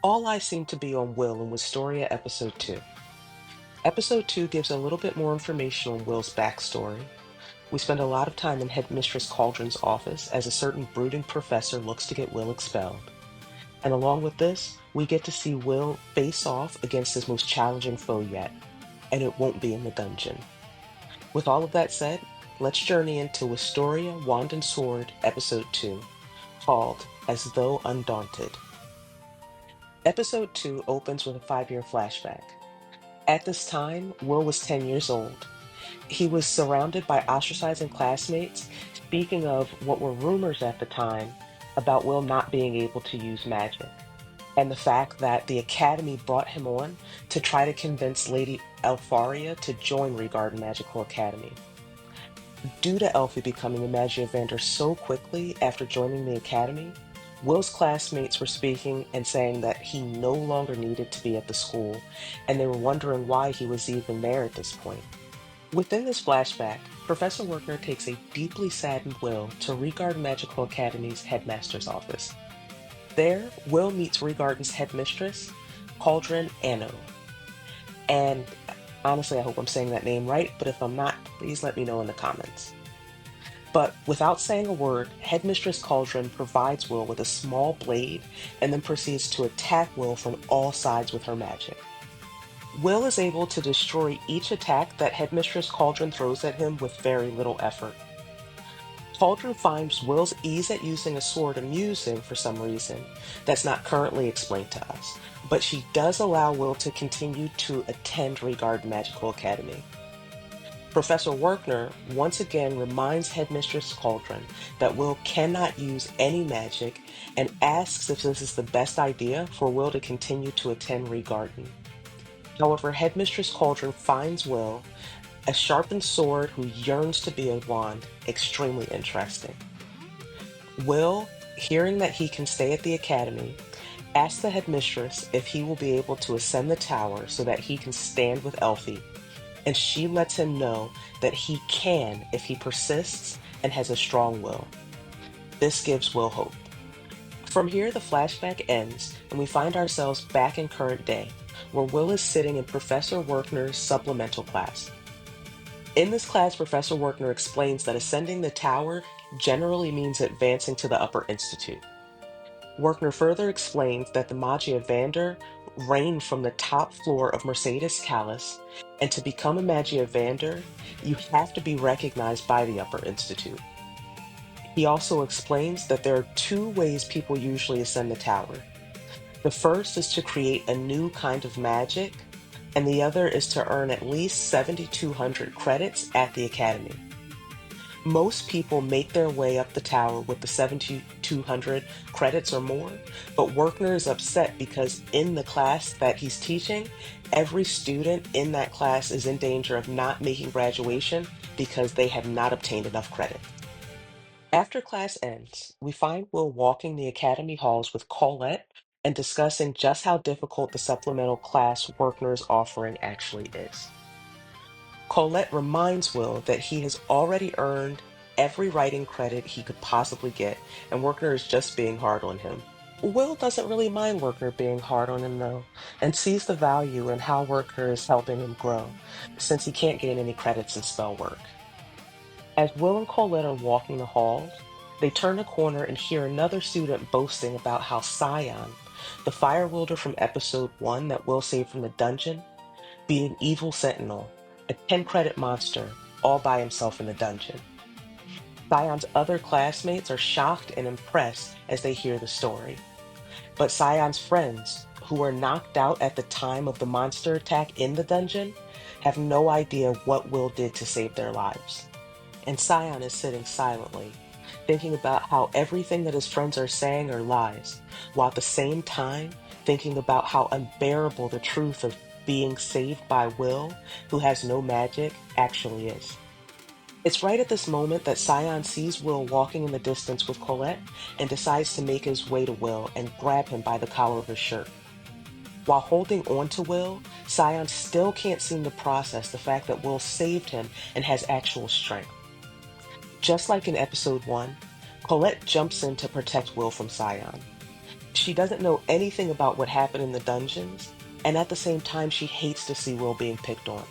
All eyes seem to be on Will in Wistoria Episode 2. Episode 2 gives a little bit more information on Will's backstory. We spend a lot of time in Headmistress Cauldron's office as a certain brooding professor looks to get Will expelled. And along with this, we get to see Will face off against his most challenging foe yet, and it won't be in the dungeon. With all of that said, let's journey into Wistoria Wand and Sword Episode 2, called As Though Undaunted. Episode 2 opens with a 5-year flashback. At this time, Will was 10 years old. He was surrounded by ostracizing classmates, speaking of what were rumors at the time about Will not being able to use magic, and the fact that the Academy brought him on to try to convince Lady Elpharia to join Regard Magical Academy. Due to Elphie becoming a Magiavander so quickly after joining the Academy, Will's classmates were speaking and saying that he no longer needed to be at the school, and they were wondering why he was even there at this point. Within this flashback, Professor Workner takes a deeply saddened Will to Regard Magical Academy's headmaster's office. There, Will meets Regard's headmistress, Cauldron Anno. And honestly, I hope I'm saying that name right, but if I'm not, please let me know in the comments. But without saying a word, Headmistress Cauldron provides Will with a small blade and then proceeds to attack Will from all sides with her magic. Will is able to destroy each attack that Headmistress Cauldron throws at him with very little effort. Cauldron finds Will's ease at using a sword amusing for some reason that's not currently explained to us, but she does allow Will to continue to attend Regard Magical Academy. Professor Workner once again reminds Headmistress Cauldron that Will cannot use any magic and asks if this is the best idea for Will to continue to attend Regarden. However, Headmistress Cauldron finds Will, a sharpened sword who yearns to be a wand, extremely interesting. Will, hearing that he can stay at the academy, asks the headmistress if he will be able to ascend the tower so that he can stand with Elphie, and she lets him know that he can if he persists and has a strong will. This gives Will hope. From here, the flashback ends, and we find ourselves back in current day, where Will is sitting in Professor Workner's supplemental class. In this class, Professor Workner explains that ascending the tower generally means advancing to the Upper Institute. Workner further explains that the Magiavander reign from the top floor of Mercedes Callis, and to become a Magiavander, you have to be recognized by the Upper Institute. He also explains that there are two ways people usually ascend the tower. The first is to create a new kind of magic, and the other is to earn at least 7,200 credits at the Academy. Most people make their way up the tower with the 7,200 credits or more, but Workner is upset because in the class that he's teaching, every student in that class is in danger of not making graduation because they have not obtained enough credit. After class ends, we find Will walking the academy halls with Colette and discussing just how difficult the supplemental class Workner is offering actually is. Colette reminds Will that he has already earned every writing credit he could possibly get, and Workner is just being hard on him. Will doesn't really mind Workner being hard on him though, and sees the value in how Workner is helping him grow, since he can't gain any credits in spell work. As Will and Colette are walking the halls, they turn a corner and hear another student boasting about how Scion, the fire wielder from episode 1 that Will saved from the dungeon, beat an evil sentinel, a 10-credit monster, all by himself in the dungeon. Scion's other classmates are shocked and impressed as they hear the story. But Scion's friends, who were knocked out at the time of the monster attack in the dungeon, have no idea what Will did to save their lives. And Scion is sitting silently, thinking about how everything that his friends are saying are lies, while at the same time thinking about how unbearable the truth of being saved by Will, who has no magic, actually is. It's right at this moment that Scion sees Will walking in the distance with Colette and decides to make his way to Will and grab him by the collar of his shirt. While holding on to Will, Scion still can't seem to process the fact that Will saved him and has actual strength. Just like in episode 1, Colette jumps in to protect Will from Scion. She She doesn't know anything about what happened in the dungeons, and at the same time, she hates to see Will being picked on.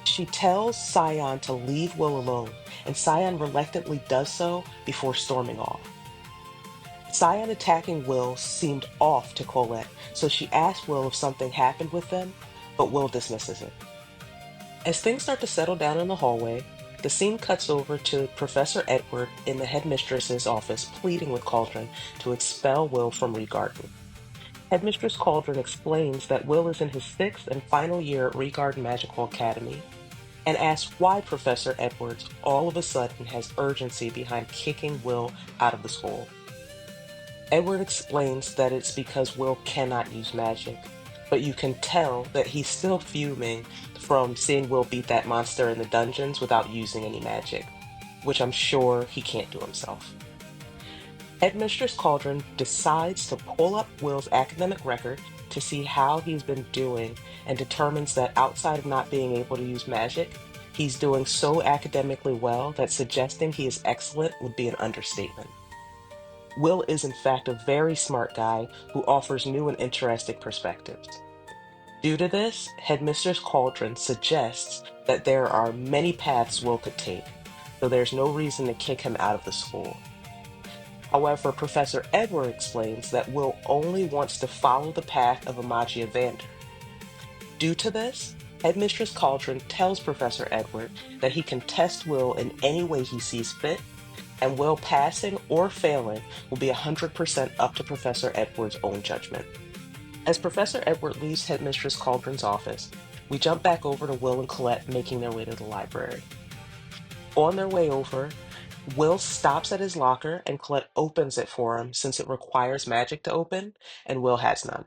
She tells Scion to leave Will alone, and Scion reluctantly does so before storming off. Scion attacking Will seemed off to Colette, so she asks Will if something happened with them, but Will dismisses it. As things start to settle down in the hallway, the scene cuts over to Professor Edward in the headmistress's office pleading with Cauldron to expel Will from Regarden. Headmistress Cauldron explains that Will is in his sixth and final year at Regarden Magical Academy and asks why Professor Edwards all of a sudden has urgency behind kicking Will out of the school. Edward explains that it's because Will cannot use magic, but you can tell that he's still fuming from seeing Will beat that monster in the dungeons without using any magic, which I'm sure he can't do himself. Headmistress Cauldron decides to pull up Will's academic record to see how he's been doing and determines that outside of not being able to use magic, he's doing so academically well that suggesting he is excellent would be an understatement. Will is in fact a very smart guy who offers new and interesting perspectives. Due to this, Headmistress Cauldron suggests that there are many paths Will could take, so there's no reason to kick him out of the school. However, Professor Edward explains that Will only wants to follow the path of Amagia Vander. Due to this, Headmistress Cauldron tells Professor Edward that he can test Will in any way he sees fit, and Will passing or failing will be 100% up to Professor Edward's own judgment. As Professor Edward leaves Headmistress Cauldron's office, we jump back over to Will and Colette making their way to the library. On their way over, Will stops at his locker and Colette opens it for him since it requires magic to open, and Will has none.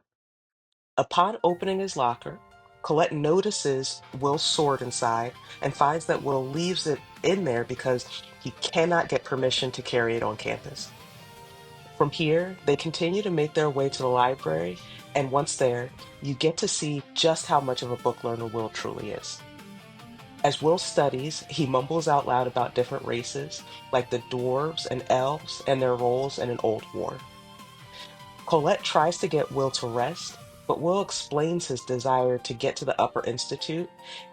Upon opening his locker, Colette notices Will's sword inside and finds that Will leaves it in there because he cannot get permission to carry it on campus. From here, they continue to make their way to the library, and once there, you get to see just how much of a book learner Will truly is. As Will studies, he mumbles out loud about different races, like the dwarves and elves and their roles in an old war. Colette tries to get Will to rest, but Will explains his desire to get to the Upper Institute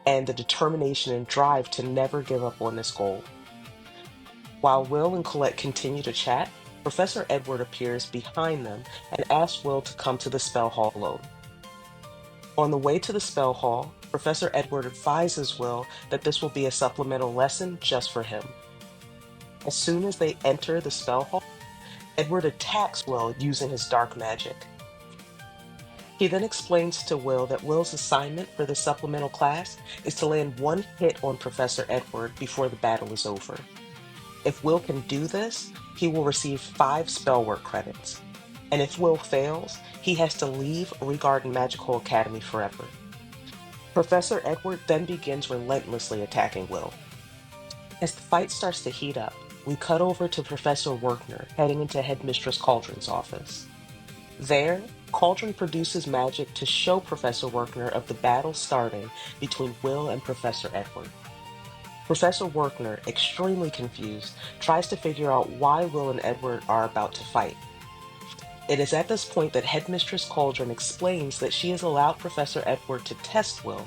and the determination and drive to never give up on this goal. While Will and Colette continue to chat, Professor Edward appears behind them and asks Will to come to the spell hall alone. On the way to the spell hall, Professor Edward advises Will that this will be a supplemental lesson just for him. As soon as they enter the spell hall, Edward attacks Will using his dark magic. He then explains to Will that Will's assignment for the supplemental class is to land one hit on Professor Edward before the battle is over. If Will can do this, he will receive 5 spell work credits. And if Will fails, he has to leave Regarden Magical Academy forever. Professor Edward then begins relentlessly attacking Will. As the fight starts to heat up, we cut over to Professor Werkner heading into Headmistress Cauldron's office. There, Cauldron produces magic to show Professor Werkner of the battle starting between Will and Professor Edward. Professor Werkner, extremely confused, tries to figure out why Will and Edward are about to fight. It is at this point that Headmistress Cauldron explains that she has allowed Professor Edward to test Will.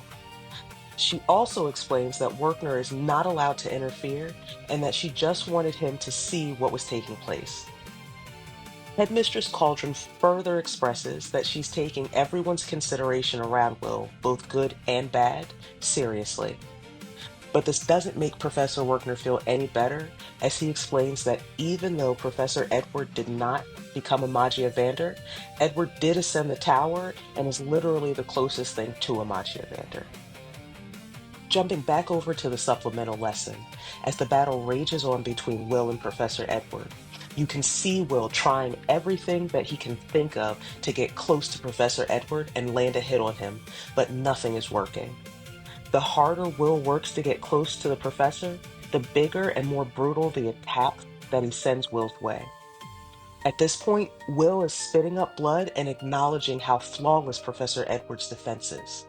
She also explains that Werkner is not allowed to interfere and that she just wanted him to see what was taking place. Headmistress Cauldron further expresses that she's taking everyone's consideration around Will, both good and bad, seriously. But this doesn't make Professor Werkner feel any better, as he explains that even though Professor Edward did not become a Magia Vander, Edward did ascend the tower and is literally the closest thing to a Magia Vander. Jumping back over to the supplemental lesson, as the battle rages on between Will and Professor Edward, you can see Will trying everything that he can think of to get close to Professor Edward and land a hit on him, but nothing is working. The harder Will works to get close to the professor, the bigger and more brutal the attack that he sends Will's way. At this point, Will is spitting up blood and acknowledging how flawless Professor Edward's defense is.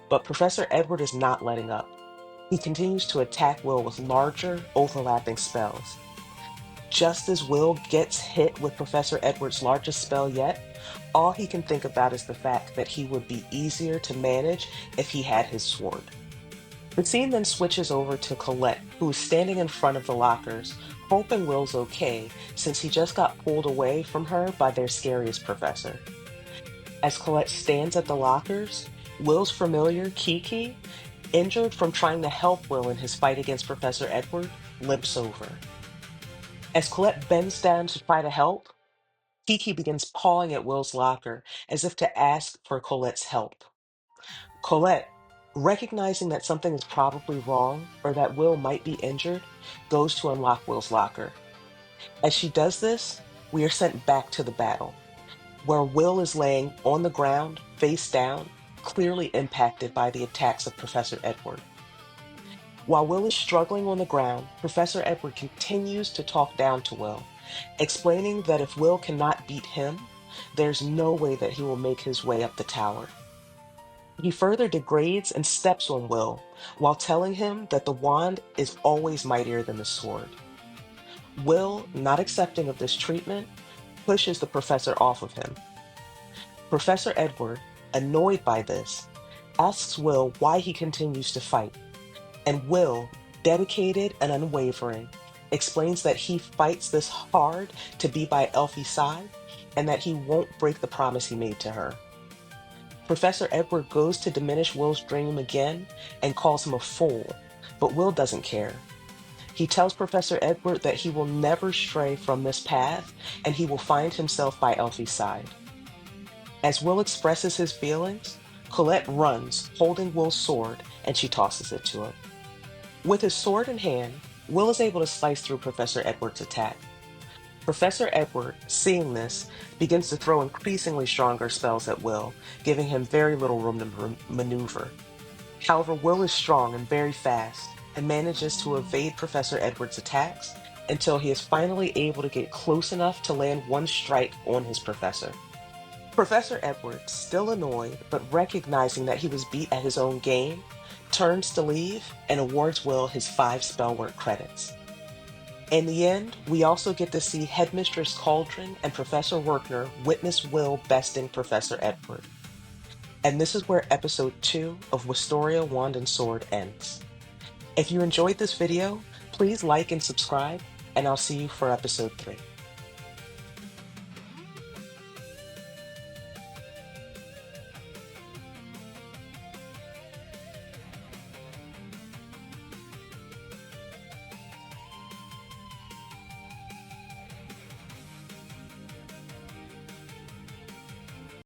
But Professor Edward is not letting up. He continues to attack Will with larger, overlapping spells. Just as Will gets hit with Professor Edward's largest spell yet, all he can think about is the fact that he would be easier to manage if he had his sword. The scene then switches over to Colette, who is standing in front of the lockers, hoping Will's okay since he just got pulled away from her by their scariest professor. As Colette stands at the lockers, Will's familiar, Kiki, injured from trying to help Will in his fight against Professor Edward, limps over. As Colette bends down to try to help, Kiki begins pawing at Will's locker as if to ask for Colette's help. Colette, recognizing that something is probably wrong or that Will might be injured, goes to unlock Will's locker. As she does this, we are sent back to the battle, where Will is laying on the ground, face down, clearly impacted by the attacks of Professor Edward. While Will is struggling on the ground, Professor Edward continues to talk down to Will, explaining that if Will cannot beat him, there's no way that he will make his way up the tower. He further degrades and steps on Will while telling him that the wand is always mightier than the sword. Will, not accepting of this treatment, pushes the professor off of him. Professor Edward, annoyed by this, asks Will why he continues to fight, and Will, dedicated and unwavering, explains that he fights this hard to be by Elphie's side and that he won't break the promise he made to her. Professor Edward goes to diminish Will's dream again and calls him a fool, but Will doesn't care. He tells Professor Edward that he will never stray from this path and he will find himself by Elphie's side. As Will expresses his feelings, Colette runs, holding Will's sword, and she tosses it to him. With his sword in hand, Will is able to slice through Professor Edward's attack. Professor Edward, seeing this, begins to throw increasingly stronger spells at Will, giving him very little room to maneuver. However, Will is strong and very fast, and manages to evade Professor Edward's attacks until he is finally able to get close enough to land one strike on his professor. Professor Edward, still annoyed but recognizing that he was beat at his own game, turns to leave and awards Will his 5 spell work credits. In the end, we also get to see Headmistress Cauldron and Professor Werkner witness Will besting Professor Edward. And this is where episode 2 of Wistoria Wand and Sword ends. If you enjoyed this video, please like and subscribe, and I'll see you for episode 3.